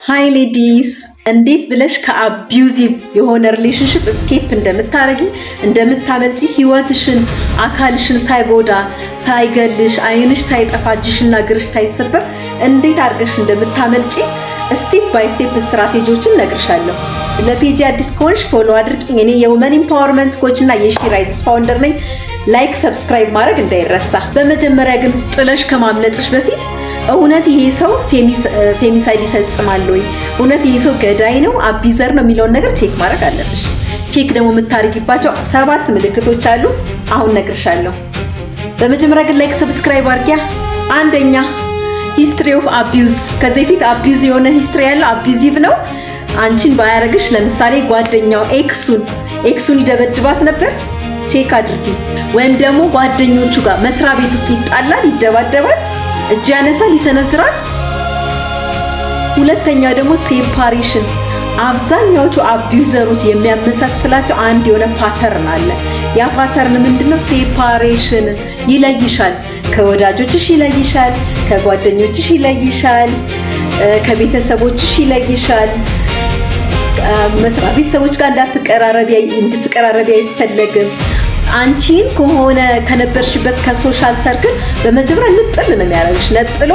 ሃይ ሌዲስ እንዴት ብለሽ ከአቢዩዚቭ የሆነ ሪሌሽንሺፕ እስኬፕ እንደምታመልጪ ህይወትሽን አካልሽን ሳይጎዳ ሳይገልሽ አይንሽ ሳይጠፋ እጅሽና እግርሽ ሳይሰበር እንዴት አድርገሽ እንደምታመልጪ ስቴፕ ባይ ስቴፕ ስትራቴጂዎችን ነግርሻለሁ። ለፔጅ አዲስ ከሆንሽ ፎሎ አድርጊኝ። እኔ የውመን ኢምፓወርመንት ኮች እና የሺ ራይትስ ፋውንደር ነኝ። ላይክ ሰብስክራይብ ማድረግ እንዳይረሳ። በመጀመሪያ ግን ጥለሽ ከማምለጥሽ በፊት እውነት ይሄ ሰው ፌሚሳይድ ይፈጽማል ወይ? እውነት ይሄ ሰው ገዳይ ነው አቢዩዘር ነው የሚለውን ነገር ቼክ ማድረግ አለብሽ። ቼክ ደግሞ የምታደርጊባቸው 7 ምልክቶች አሉ። አሁን ነግርሻለሁ። በመጀመሪያ ግን ላይክ ሰብስክራይብ አድርጊያ። አንደኛ ሂስትሪ ኦፍ አቢዩዝ፣ ከዚህ በፊት አቢዩዝ የሆነ ሂስትሪ ያለው አቢዩዚቭ ነው። አንቺን ባያረግሽ ለምሳሌ ጓደኛው ኤክሱን ይደበድባት ነበር፣ ቼክ አድርጊ። ወይም ደግሞ ጓደኞቹ ጋር መስሪያ ቤት ውስጥ ይጣላል፣ ይደባደባል፣ እጅ ያነሳል፣ ይሰነዝራል። ሁለተኛ ደግሞ ሴፓሬሽን። አብዛኛዎቹ አቢዩዘሮች የሚያመሳስላቸው አንድ የሆነ ፓተርን አለ። ያ ፓተርን ምንድነው? ሴፓሬሽን። ይለይሻል፣ ከወዳጆችሽ ይለይሻል፣ ከጓደኞችሽ ይለይሻል፣ ከቤተሰቦችሽ ይለይሻል። መስሪያ ቤት ሰዎች ጋር እንድትቀራረቢ አይፈለግም። አንቺን ከነበርሽበት ከሶሻል ሰርክል በመጀመሪያ ንጥል ነው የሚያደርግሽ። ነጥሎ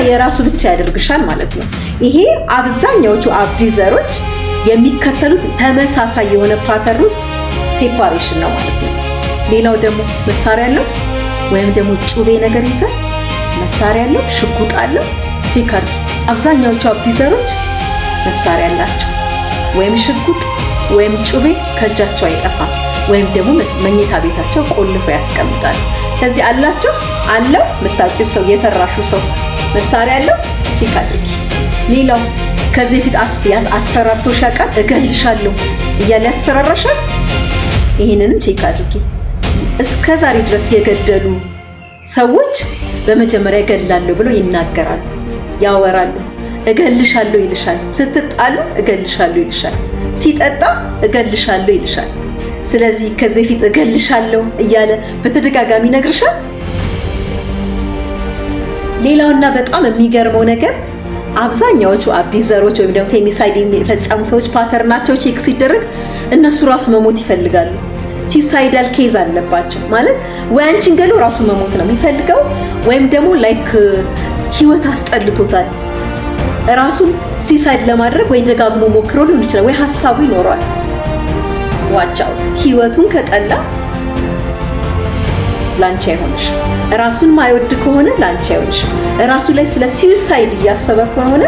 የራሱ ብቻ ያደርግሻል ማለት ነው። ይሄ አብዛኛዎቹ አቢዩዘሮች የሚከተሉት ተመሳሳይ የሆነ ፓተርን ውስጥ ሴፓሬሽን ነው ማለት ነው። ሌላው ደግሞ መሳሪያ አለው ወይም ደግሞ ጩቤ ነገር ይዛል፣ መሳሪያ አለው፣ ሽጉጥ አለው። ቼክ አድርጊ። አብዛኛዎቹ አቢዩዘሮች መሳሪያ አላቸው፣ ወይም ሽጉጥ ወይም ጩቤ ከእጃቸው አይጠፋም፣ ወይም ደግሞ መኝታ ቤታቸው ቆልፈው ያስቀምጣል። ስለዚህ አለው የምታውቂው ሰው የፈራሹ ሰው መሳሪያ አለው፣ ቼክ አድርጊ። ሌላው ከዚህ በፊት አስፈራርቶሽ ያውቃል? እገልሻለሁ እያለ ያስፈራራሻል። ይህንንም ቼክ አድርጊ። እስከ ዛሬ ድረስ የገደሉ ሰዎች በመጀመሪያ እገላለሁ ብሎ ይናገራሉ፣ ያወራሉ። እገልሻለሁ ይልሻል። ስትጣሉ እገልሻለሁ ይልሻል። ሲጠጣ እገልሻለሁ ይልሻል። ስለዚህ ከዚህ በፊት እገልሻለሁ እያለ በተደጋጋሚ ይነግርሻል። ሌላውና በጣም የሚገርመው ነገር አብዛኛዎቹ አቢዩዘሮች ወይም ደግሞ ፌሚሳይድ የፈጸሙ ሰዎች ፓተርናቸው ቼክ ሲደረግ እነሱ ራሱ መሞት ይፈልጋሉ። ሱሳይዳል ኬዝ አለባቸው ማለት ወይ አንቺን ገሎ ራሱ መሞት ነው የሚፈልገው፣ ወይም ደግሞ ላይክ ህይወት አስጠልቶታል ራሱን ሱሳይድ ለማድረግ ወይ ደጋግሞ ሞክሮ ሊሆን ይችላል፣ ወይ ሀሳቡ ይኖረዋል። ዋች አውት። ህይወቱን ከጠላ ላንቺ አይሆንሽ። ራሱን ማይወድ ከሆነ ላንቺ አይሆንሽ። ራሱ ላይ ስለ ሱሳይድ እያሰበ ከሆነ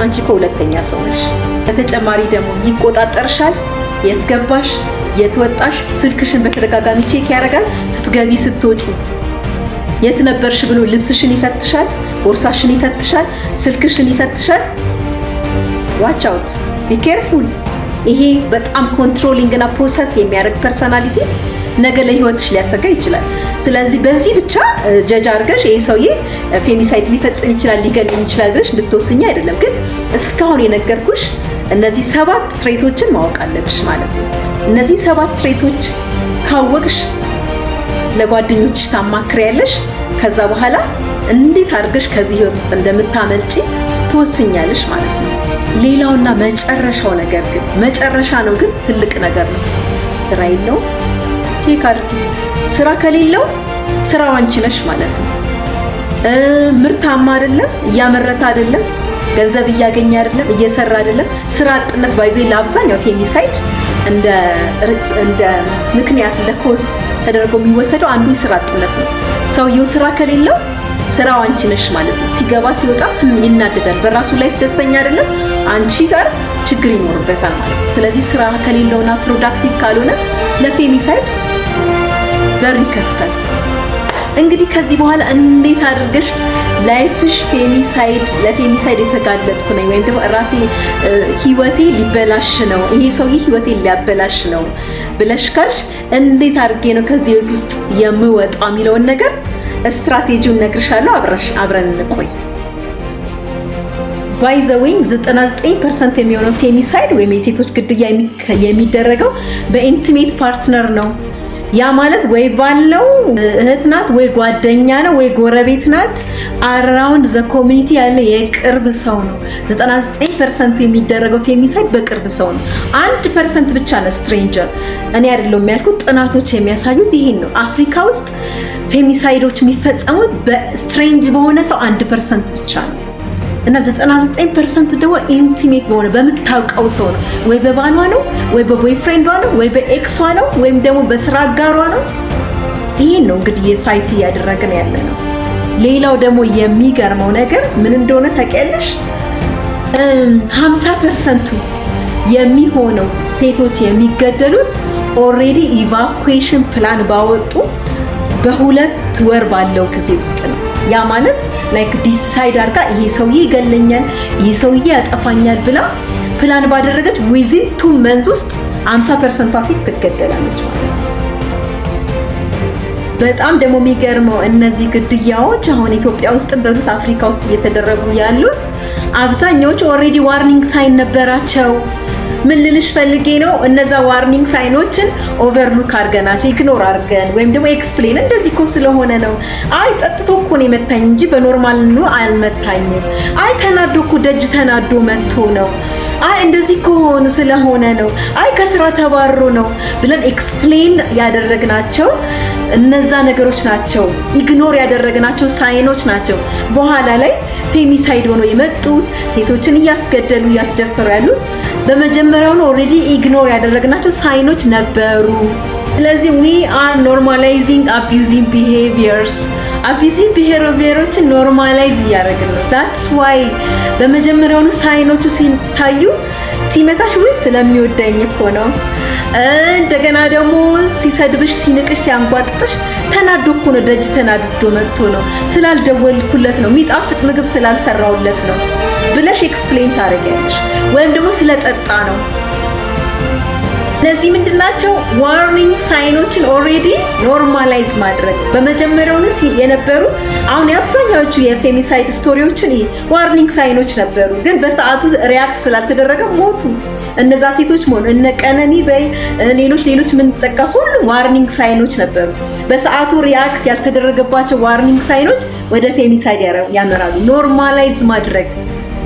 አንቺ ሁለተኛ ሰው ነሽ። በተጨማሪ ደግሞ ይቆጣጠርሻል። የት ገባሽ፣ የት ወጣሽ፣ ስልክሽን በተደጋጋሚ ቼክ ያደርጋል። ስትገቢ ስትወጪ የት ነበርሽ ብሎ ልብስሽን ይፈትሻል፣ ቦርሳሽን ይፈትሻል፣ ስልክሽን ይፈትሻል። ዋች አውት፣ ቢ ኬርፉል። ይሄ በጣም ኮንትሮሊንግ እና ፕሮሰስ የሚያደርግ ፐርሰናሊቲ ነገ ለህይወትሽ ሊያሰጋ ይችላል። ስለዚህ በዚህ ብቻ ጀጅ አድርገሽ ይሄ ሰውዬ ፌሚሳይድ ሊፈጽም ይችላል ሊገድል ይችላል ብለሽ እንድትወስኚ አይደለም። ግን እስካሁን የነገርኩሽ እነዚህ 7 ትሬቶችን ማወቅ አለብሽ ማለት ነው። እነዚህ 7 ትሬቶች ካወቅሽ ለጓደኞችሽ ታማክሪያለሽ። ከዛ በኋላ እንዴት አድርገሽ ከዚህ ህይወት ውስጥ እንደምታመልጪ ትወስኛለሽ ማለት ነው። ሌላውና መጨረሻው ነገር ግን መጨረሻ ነው፣ ግን ትልቅ ነገር ነው። ስራ የለውም። ቼክ አድርጊ። ስራ ከሌለው ስራው አንቺ ነሽ ማለት ነው። ምርታማ አይደለም፣ እያመረተ አይደለም፣ ገንዘብ እያገኘ አይደለም፣ እየሰራ አይደለም። ስራ አጥነት ባይዞ ለአብዛኛው ፌሚሳይድ እንደ ምክንያት ለኮዝ ተደርጎ የሚወሰደው አንዱ ስራ አጥነት ነው። ሰውየው ስራ ከሌለው ስራው አንቺ ነሽ ማለት ነው። ሲገባ ሲወጣ ይናደዳል፣ በራሱ ላይፍ ደስተኛ አይደለም፣ አንቺ ጋር ችግር ይኖርበታል ማለት ነው። ስለዚህ ስራ ከሌለውና ፕሮዳክቲቭ ካልሆነ ለፌሚሳይድ በር ይከፍታል። እንግዲህ ከዚህ በኋላ እንዴት አድርገሽ ላይፍሽ ለፌሚሳይድ የተጋለጥኩ ነኝ ወይም ደግሞ ራሴ ህይወቴ ሊበላሽ ነው፣ ይሄ ሰውዬ ህይወቴ ሊያበላሽ ነው ብለሽ ካልሽ እንዴት አድርጌ ነው ከዚህ ህይወት ውስጥ የምወጣው የሚለውን ነገር ስትራቴጂውን ነግርሻለሁ። አብረን እንቆይ። ባይ ዘ ዌይ 99% የሚሆነው ፌሚሳይድ ወይም የሴቶች ግድያ የሚደረገው በኢንቲሜት ፓርትነር ነው። ያ ማለት ወይ ባለው እህት ናት ወይ ጓደኛ ነው ወይ ጎረቤት ናት። አራውንድ ዘ ኮሚኒቲ ያለ የቅርብ ሰው ነው። 99% የሚደረገው ፌሚሳይድ በቅርብ ሰው ነው። 1% ብቻ ነው ስትሬንጀር። እኔ አይደለም ያልኩት፣ ጥናቶች የሚያሳዩት ይሄን ነው። አፍሪካ ውስጥ ፌሚሳይዶች የሚፈጸሙት በስትሬንጅ በሆነ ሰው 1% ብቻ ነው እና 99% ደግሞ ኢንቲሜት በሆነ በምታውቀው ሰው ነው። ወይ በባሏ ነው ወይ በቦይፍሬንዷ ነው ወይ በኤክሷ ነው ወይም ደግሞ በስራ አጋሯ ነው። ይሄን ነው እንግዲህ ፋይት እያደረግን ያለ ነው። ሌላው ደግሞ የሚገርመው ነገር ምን እንደሆነ ታውቂያለሽ? 50% የሚሆነው ሴቶች የሚገደሉት ኦልሬዲ ኢቫኩዌሽን ፕላን ባወጡ በ2 ወር ባለው ጊዜ ውስጥ ነው። ያ ማለት ላይክ ዲሳይድ አድርጋ ይሄ ሰውዬ ይገለኛል፣ ይሄ ሰውዬ ያጠፋኛል ብላ ፕላን ባደረገች ዊዚን 2 መንዝ ውስጥ 50% ሴት ትገደላለች ማለት ነው። በጣም ደግሞ የሚገርመው እነዚህ ግድያዎች አሁን ኢትዮጵያ ውስጥ በሉት አፍሪካ ውስጥ እየተደረጉ ያሉት አብዛኛዎቹ ኦልሬዲ ዋርኒንግ ሳይን ነበራቸው። ምን ልልሽ ፈልጌ ነው፣ እነዛ ዋርኒንግ ሳይኖችን ኦቨርሉክ አድርገናቸው ኢግኖር አድርገን ወይም ደግሞ ኤክስፕሌን እንደዚህ እኮ ስለሆነ ነው፣ አይ ጠጥቶ እኮ ነው የመታኝ እንጂ በኖርማል ነው አልመታኝም፣ አይ ተናዶ እኮ ደጅ ተናዶ መጥቶ ነው፣ አይ እንደዚህ ከሆነ ስለሆነ ነው፣ አይ ከስራ ተባሮ ነው ብለን ኤክስፕሌን ያደረግናቸው እነዛ ነገሮች ናቸው። ኢግኖር ያደረግናቸው ሳይኖች ናቸው። በኋላ ላይ ፌሚሳይድ ሆኖ የመጡት ሴቶችን እያስገደሉ እያስደፈሩ ያሉት በመጀመሪያው ነው ኦልሬዲ ኢግኖር ያደረግናቸው ሳይኖች ነበሩ። ስለዚህ we are normalizing abusing behaviors አቢዩዚቭ ቢሄቪየሮችን ኖርማላይዝ እያደረግን ነው። that's why በመጀመሪያው ሳይኖቹ ሲታዩ ሲመታሽ ወይ ስለሚወደኝ እኮ ነው፣ እንደገና ደግሞ ሲሰድብሽ ሲንቅሽ ሲያንጓጥጥሽ ተናዶ እኮ ነው፣ ደጅ ተናድዶ መጥቶ ነው፣ ስላልደወልኩለት ነው፣ የሚጣፍጥ ምግብ ስላልሰራውለት ነው ብለሽ ኤክስፕሌን ታደርጊያለሽ። ወይም ደግሞ ስለጠጣ ነው። እነዚህ ምንድናቸው? ዋርኒንግ ሳይኖችን ኦልሬዲ ኖርማላይዝ ማድረግ በመጀመሪያው የነበሩ አሁን የአብዛኛዎቹ የፌሚሳይድ ስቶሪዎችን ዋርኒንግ ሳይኖች ነበሩ፣ ግን በሰዓቱ ሪያክት ስላልተደረገ ሞቱ። እነዛ ሴቶች ሞቱ። እነ ቀነኒ በይ ሌሎች ምን ተጠቀሱ ሁሉ ዋርኒንግ ሳይኖች ነበሩ። በሰዓቱ ሪያክት ያልተደረገባቸው ዋርኒንግ ሳይኖች ወደ ፌሚሳይድ ያመራሉ። ኖርማላይዝ ማድረግ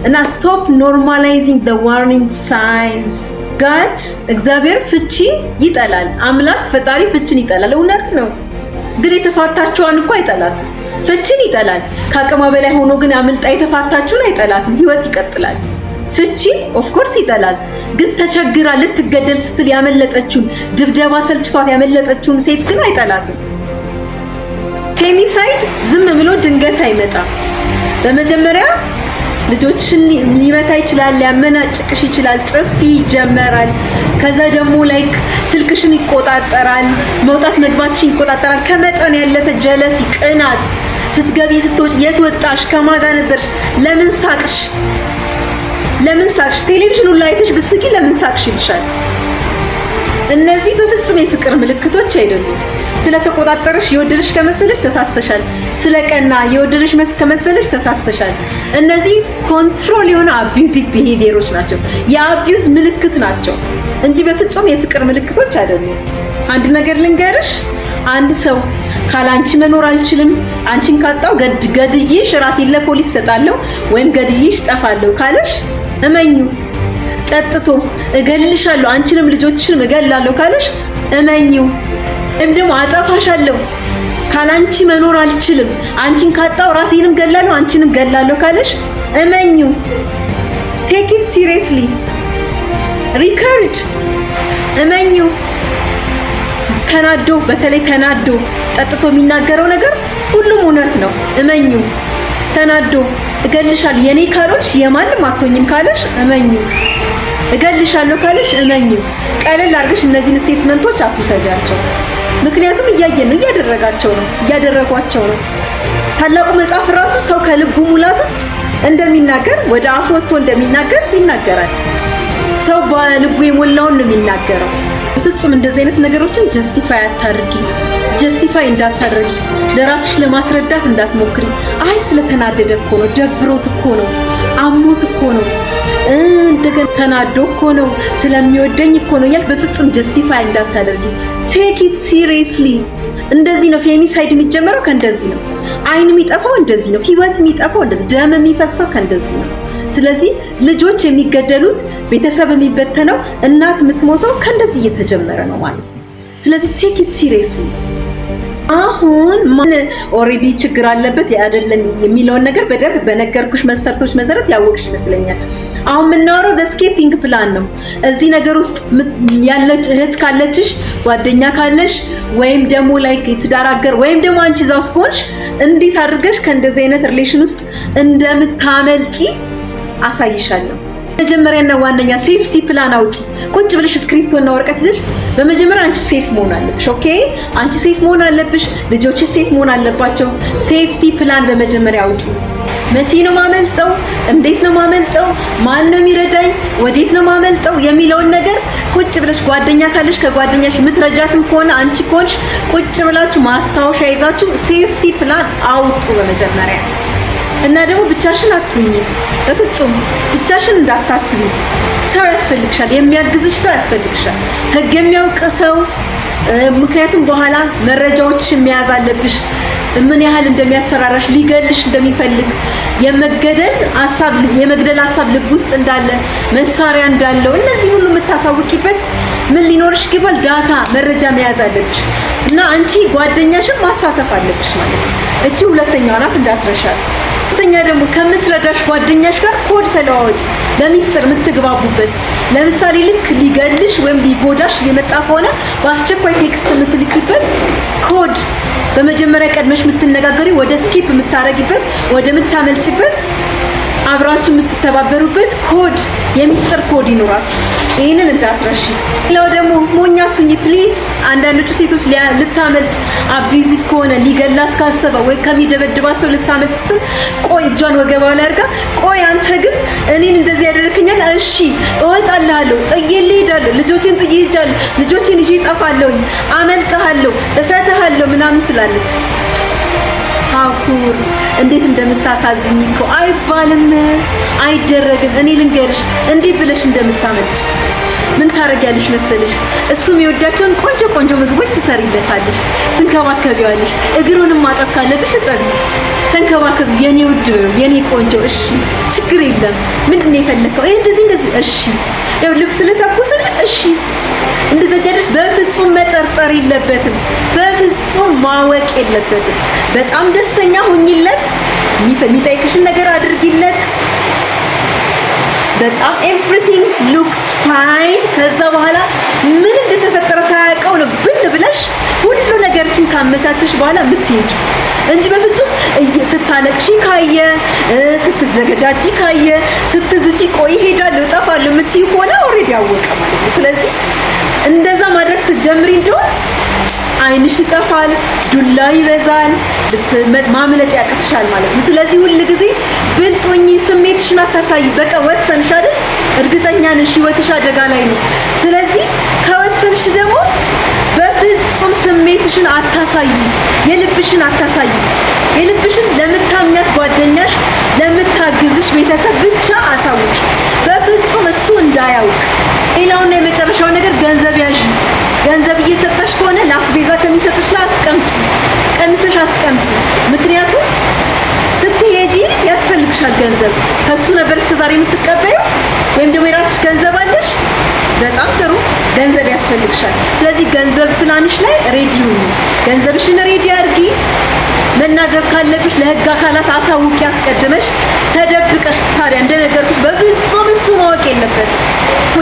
እና ስቶፕ ኖርማላይዚንግ the warning signs። ጋድ እግዚአብሔር ፍቺ ይጠላል። አምላክ ፈጣሪ ፍቺን ይጠላል። እውነት ነው፣ ግን የተፋታችኋን እኮ አይጠላትም። ፍቺን ይጠላል። ከአቅሟ በላይ ሆኖ ግን አምልጣ የተፋታችሁን አይጠላትም። ህይወት ይቀጥላል። ፍቺ ኦፍ ኮርስ ይጠላል፣ ግን ተቸግራ ልትገደል ስትል ያመለጠችውን ድብደባ ሰልችቷት ያመለጠችውን ሴት ግን አይጠላትም። ፌሚሳይድ ዝም ብሎ ድንገት አይመጣም። በመጀመሪያ ልጆችሽን ሊመታ ይችላል፣ ሊያመናጭቅሽ ይችላል፣ ጥፊ ይጀመራል። ከዛ ደግሞ ላይክ ስልክሽን ይቆጣጠራል፣ መውጣት መግባትሽን ይቆጣጠራል። ከመጠን ያለፈ ጀለሲ፣ ቅናት፣ ስትገቢ ስትወጪ፣ የት ወጣሽ፣ ከማን ጋር ነበርሽ፣ ለምን ሳቅሽ፣ ቴሌቪዥኑ ላይ አይተሽ ብስቂ ለምን ሳቅሽ ይልሻል። እነዚህ በፍጹም የፍቅር ምልክቶች አይደሉም። ስለተቆጣጠረሽ የወደደሽ ከመሰለሽ ተሳስተሻል። ስለቀና የወደደሽ ከመሰለሽ ተሳስተሻል። እነዚህ ኮንትሮል የሆነ አቢዩዚቭ ቢሄቪየሮች ናቸው። የአቢዩዝ ምልክት ናቸው እንጂ በፍጹም የፍቅር ምልክቶች አይደሉም። አንድ ነገር ልንገርሽ፣ አንድ ሰው ካላንቺ መኖር አልችልም፣ አንቺን ካጣው ገድዬሽ ራሴን ለፖሊስ ሰጣለሁ ወይም ገድዬሽ ጠፋለሁ ካለሽ እመኙ። ጠጥቶ እገልሻለሁ አንቺንም ልጆችሽንም እገላለሁ ካለሽ እመኙ። ወይም ደግሞ አጠፋሻለሁ፣ ካላንቺ መኖር አልችልም፣ አንቺን ካጣው ራሴንም ገላለሁ አንቺንም ገላለሁ ካለሽ እመኙ። ቴክ ኢት ሲሪየስሊ፣ ሪከርድ፣ እመኙ። ተናዶ በተለይ ተናዶ ጠጥቶ የሚናገረው ነገር ሁሉም እውነት ነው። እመኙ። ተናዶ እገልሻለሁ የኔ ካልሆንሽ የማንም አትሆኝም ካለሽ እመኙ። እገልሻለሁ ካለሽ እመኙ። ቀለል አድርገሽ እነዚህን ስቴትመንቶች አትውሰጃቸው። ምክንያቱም እያየን ነው፣ እያደረጓቸው ነው። ታላቁ መጽሐፍ ራሱ ሰው ከልቡ ሙላት ውስጥ እንደሚናገር ወደ አፉ ወጥቶ እንደሚናገር ይናገራል። ሰው በልቡ የሞላውን ነው የሚናገረው። በፍጹም እንደዚህ አይነት ነገሮችን ጀስቲፋይ አታድርጊ። ጀስቲፋይ እንዳታደርጊ፣ ለራስሽ ለማስረዳት እንዳትሞክሪ። አይ ስለተናደደ እኮ ነው፣ ደብሮት እኮ ነው፣ አሞት እኮ ነው፣ እንደገና ነገር ተናዶ እኮ ነው ስለሚወደኝ እኮ ነው ያል በፍጹም ጀስቲፋይ እንዳታደርጊ። ቴክ ኢት ሲሪየስሊ። እንደዚህ ነው ፌሚሳይድ የሚጀመረው፣ ከእንደዚህ ነው። አይን የሚጠፋው እንደዚህ ነው። ህይወት የሚጠፋው እንደዚህ፣ ደም የሚፈሰው ከእንደዚህ ነው። ስለዚህ ልጆች የሚገደሉት፣ ቤተሰብ የሚበተነው፣ እናት የምትሞተው ከእንደዚህ እየተጀመረ ነው ማለት ነው። ስለዚህ ቴክ ኢት ሲሪየስሊ። አሁን ማን ኦሬዲ ችግር አለበት አይደለም የሚለውን ነገር በደንብ በነገርኩሽ መስፈርቶች መሰረት ያወቅሽ ይመስለኛል። አሁን የምናወራው ስኬፒንግ ፕላን ነው። እዚህ ነገር ውስጥ ያለች እህት ካለችሽ፣ ጓደኛ ካለሽ፣ ወይም ደግሞ ላይክ ትዳራገር ወይም ደግሞ አንቺ እዛው ውስጥ ሆንሽ እንዴት አድርገሽ ከእንደዚህ አይነት ሪሌሽን ውስጥ እንደምታመልጪ አሳይሻለሁ። መጀመሪያና ዋነኛ ሴፍቲ ፕላን አውጪ። ቁጭ ብለሽ ስክሪፕቶ እና ወረቀት ይዘሽ በመጀመሪያ አንቺ ሴፍ መሆን አለብሽ። ኦኬ፣ አንቺ ሴፍ መሆን አለብሽ። ልጆች ሴፍ መሆን አለባቸው። ሴፍቲ ፕላን በመጀመሪያ አውጪ። መቼ ነው ማመልጠው? እንዴት ነው ማመልጠው? ማን ነው የሚረዳኝ? ወዴት ነው ማመልጠው የሚለውን ነገር ቁጭ ብለሽ ጓደኛ ካለሽ ከጓደኛሽ የምትረጃትም ከሆነ አንቺ ኮንሽ ቁጭ ብላችሁ ማስታወሻ ይዛችሁ ሴፍቲ ፕላን አውጡ በመጀመሪያ። እና ደግሞ ብቻሽን አትሁኚ፣ በፍጹም ብቻሽን እንዳታስቢ። ሰው ያስፈልግሻል፣ የሚያግዝሽ ሰው ያስፈልግሻል፣ ህግ የሚያውቅ ሰው። ምክንያቱም በኋላ መረጃዎችሽን መያዝ አለብሽ። ምን ያህል እንደሚያስፈራራሽ፣ ሊገልሽ እንደሚፈልግ፣ የመግደል ሀሳብ ልብ ውስጥ እንዳለ፣ መሳሪያ እንዳለው፣ እነዚህ ሁሉ የምታሳውቂበት ምን ሊኖርሽ ይገባል? ዳታ፣ መረጃ መያዝ አለብሽ። እና አንቺ ጓደኛሽን ማሳተፍ አለብሽ ማለት ነው። እቺ ሁለተኛዋ ናት፣ እንዳትረሻት። ሶስተኛ ደግሞ ከምትረዳሽ ጓደኛሽ ጋር ኮድ ተለዋወጪ፣ በሚስጥር የምትግባቡበት። ለምሳሌ ልክ ሊገልሽ ወይም ሊጎዳሽ የመጣ ከሆነ በአስቸኳይ ቴክስት የምትልኪበት ኮድ፣ በመጀመሪያ ቀድመሽ የምትነጋገሪ፣ ወደ ስኪፕ የምታረጊበት፣ ወደ ምታመልጭበት፣ አብራችሁ የምትተባበሩበት ኮድ፣ የሚስጥር ኮድ ይኖራችሁ። ይሄንን እንዳትረሺ። ሌላው ደግሞ ሞኛቱኝ ፕሊዝ። አንዳንዶቹ ሴቶች ልታመልጥ አቢዩዚቭ ከሆነ ሊገላት ካሰበ ወይ ከሚደበድባት ሰው ልታመልጥ ስትል ቆይ እጇን ወገቧ ላይ አድርጋ ቆይ አንተ ግን እኔን እንደዚህ ያደረክኛል፣ እሺ እወጣልሃለሁ፣ ጥዬልህ እሄዳለሁ፣ ልጆቼን ጥዬ እሄዳለሁ፣ ልጆቼን ይዤ እጠፋለሁ፣ አመልጥሃለሁ፣ እፈትሃለሁ ምናምን ትላለች። አኩር እንዴት እንደምታሳዝኝ እኮ አይባልም፣ አይደረግም። እኔ ልንገርሽ እንዲህ ብለሽ እንደምታመልጭ ምን ታረጊያለሽ መሰለሽ? እሱ የሚወዳቸውን ቆንጆ ቆንጆ ምግቦች ትሰሪለታለሽ፣ ትንከባከቢዋለሽ። እግሩንም ማጠብ ካለብሽ እጠቢ፣ ተንከባከቢ። የኔ ውድ የኔ ቆንጆ፣ እሺ ችግር የለም። ምንድን ነው የፈለከው? እንደዚህ እሺ፣ ያው ልብስ ልተኩስል፣ እሺ እንደዘገደሽ። በፍጹም መጠርጠር የለበትም፣ በፍጹም ማወቅ የለበትም። በጣም ደስተኛ ሁኚለት፣ የሚጠይቅሽን ነገር አድርጊለት። በጣም ኤቭሪቲንግ ሉክስ ፋይን። ከዛ በኋላ ምን እንደተፈጠረ ሳያውቀው ነው ብን ብለሽ ሁሉ ነገርችን ካመቻችሽ በኋላ የምትሄጂው እንጂ በፍጹም ስታለቅሺ ካየ፣ ስትዘገጃጂ ካየ፣ ስትዝጪ ቆይ ሄዳለሁ እጠፋለሁ የምትይ ከሆነ ኦልሬዲ ያወቀ ማለት ነው። ስለዚህ እንደዛ ማድረግ ስትጀምሪ እንደው አይንሽ ይጠፋል፣ ዱላ ይበዛል፣ ማምለጥ ያቅትሻል ማለት ነው። ስለዚህ ሁል ጊዜ ብልጦኝ ስሜትሽን አታሳይ። በቃ ወሰንሽ አይደል? እርግጠኛ ነሽ ህይወትሽ አደጋ ላይ ነው። ስለዚህ ከወሰንሽ ደግሞ በፍጹም ስሜትሽን አታሳይ፣ የልብሽን አታሳይ። የልብሽን ለምታምኛት ጓደኛሽ፣ ለምታግዝሽ ቤተሰብ ብቻ አሳውቂ። በፍጹም እሱ እንዳያውቅ። ሌላውና የመጨረሻው ነገር ገንዘብ ያዥ። ገንዘብ እየሰጠሽ ከሆነ ለአስቤዛ ከሚሰጥሽ ላይ አስቀምጪ፣ ቀንሰሽ አስቀምጪ። ምክንያቱም ስትሄጂ ያስፈልግሻል ገንዘብ። ከሱ ነበር እስከዛሬ የምትቀበዩ ወይም ደግሞ የራስሽ ገንዘብ አለሽ፣ በጣም ጥሩ ገንዘብ ያስፈልግሻል። ስለዚህ ገንዘብ ፕላንሽ ላይ ሬዲ ሁኚ፣ ገንዘብሽን ሬዲ አድርጊ። መናገር ካለብሽ ለህግ አካላት አሳውቂ አስቀድመሽ። ተደብቀሽ ታዲያ እንደነገርኩሽ በፍጹም እሱ ማወቅ የለበትም።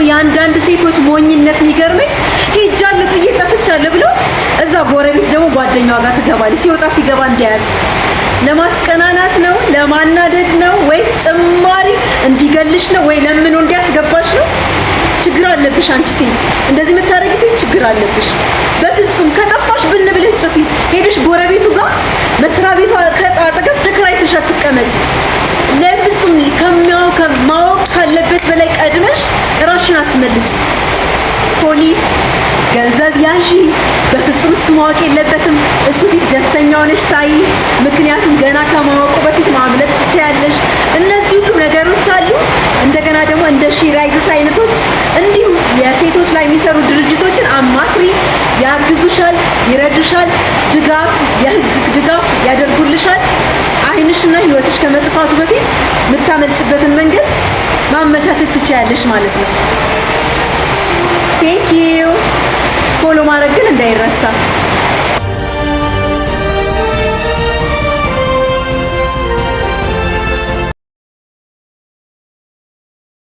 የአንዳንድ ሴቶች ሞኝነት የሚገርመኝ ሄጃለሁ ጥዬ ጠፍቻለሁ ብሎ እዛ ጎረቤት ደግሞ ጓደኛዋ ጋር ትገባለች። ሲወጣ ሲገባ እንዲያያት ለማስቀናናት ነው? ለማናደድ ነው? ወይስ ጭማሪ እንዲገልሽ ነው? ወይ ለምኖ እንዲያስገባሽ ነው? ችግር አለብሽ አንቺ ሴት፣ እንደዚህ የምታረጊ ሴት ችግር አለብሽ። በፍጹም ከጠፋሽ ብን ብለሽ ጥፊ። ሄደሽ ጎረቤቱ ጋር መስሪያ ቤቷ አጠገብ ተከራይተሽ አትቀመጪ። ለፍጹም ማወቅ ካለበት በላይ ቀድመሽ ራስሽን አስመልጪ። ፖሊስ ገንዘብ ያዢ። በፍጹም እሱ ማወቅ የለበትም። እሱ ፊት ደስተኛ ሆነሽ ታይ። ምክንያቱም ገና ከማወቁ በፊት ማምለጥ ትችያለሽ። እነዚህ ሁሉ ነገሮች አሉ። እንደገና ደግሞ እንደ ራይዝስ አይነቶች እንዲሁም የሴቶች ላይ የሚሰሩ ድርጅቶችን አማክሪ። ያግዙሻል፣ ይረዱሻል፣ የህግ ድጋፍ ያደርጉልሻል። አይንሽና ህይወትሽ ከመጥፋቱ በፊት የምታመልጭበትን መንገድ ማመቻቸት ትችያለሽ ማለት ነው። ቴንክ ዩ። ፎሎ ማድረግ ግን እንዳይረሳ።